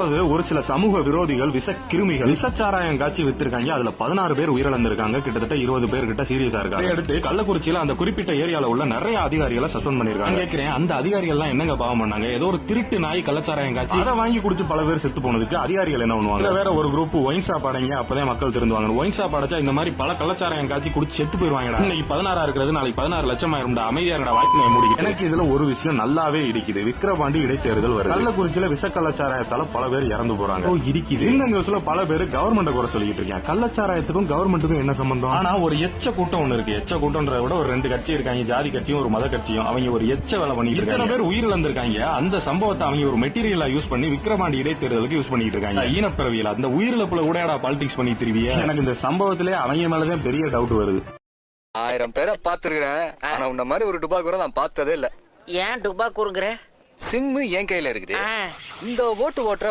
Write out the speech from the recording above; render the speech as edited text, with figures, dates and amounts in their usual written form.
ஒரு சில சமூக விரோதிகள் விஷ கிருமிகள் விஷச்சாராயம் காட்சி வித்திருக்காங்க. அதுல 16 பேர் உயிரிழந்திருக்காங்க. கிட்டத்தட்ட 20 பேர் கிட்ட சீரியஸா இருக்காங்க. அடுத்து கள்ளக்குறிச்சியில அந்த குறிப்பிட்ட ஏரியால உள்ள நிறைய அதிகாரிகளை சஸ்பெண்ட் பண்ணிருக்காங்க. கேட்கிறேன், அந்த அதிகாரிகள் எல்லாம் என்னங்க பாவம் பண்ணாங்க? ஏதோ ஒரு திருட்டு நாய் கள்ளச்சாராயம் காட்சி அதை வாங்கி குடிச்சு பல பேர் செத்து போனதுக்கு அதிகாரிகள் என்ன பண்ணுவாங்க? வேற ஒரு குரூப் ஒயின் ஷாப் அடைங்க, அப்பதான் மக்கள் திருந்துவாங்க. ஒயின் ஷாப் அடைச்சா இந்த மாதிரி பல கள்ளச்சாராயம் காட்சி குடிச்சு செத்து போயிருவாங்க. இன்னைக்கு 16 இருக்கிறது, நாளைக்கு 16 லட்சம் ஆயிரம். அமைதியா இருந்த வாய்ப்பு முடியும். எனக்கு இதுல ஒரு விஷயம் நல்லாவே இடிக்குது. விக்கிரவாண்டி இடைத்தேர்தல் வருது. கள்ளக்குறிச்சியில விஷ கள்ளச்சாராயத்தால பல பேர் இறந்து போறாங்க. இருக்குது. இந்த நியூஸ்ல பல பேர் கவர்மெண்ட் குறை சொல்லிட்டு இருக்காங்க. கள்ளச்சாராயத்துக்கும் கவர்மெண்ட்டுக்கும் என்ன சம்பந்தம்? ஆனா ஒரு எச்ச கூட்டம் ஒண்ணு இருக்கு. எச்ச கூட்டம்ன்றத விட ஒரு 2 கட்சி இருக்காங்க. ஜாதி கட்சியும் ஒரு மத கட்சியும். அவங்க ஒரு எச்ச வேலை பண்ணிட்டு இருக்காங்க. பேர் உயிரிழந்திருக்காங்க. அந்த சம்பவத்தை அவங்க ஒரு மெட்டீரியலா யூஸ் பண்ணி விக்கிரவாண்டி இடைத்தேர்தலுக்கு யூஸ் பண்ணிட்டு இருக்காங்க. ஈனப்பிறவியல் அந்த உயிரிழப்புல கூட பாலிடிக்ஸ் பண்ணி திருவிய. எனக்கு இந்த சம்பவத்திலே அவங்க மேலதான் பெரிய டவுட் வருது. 1000 பேரை பாத்துருக்கிறேன். ஆனா உன்ன மாதிரி ஒரு டுபாக்கூரை நான் பார்த்ததே இல்ல. ஏன் டுபாக்கூருங்கிற? சிம்மு என் கையில இருக்குது. இந்த ஓட்டு ஓட்டுற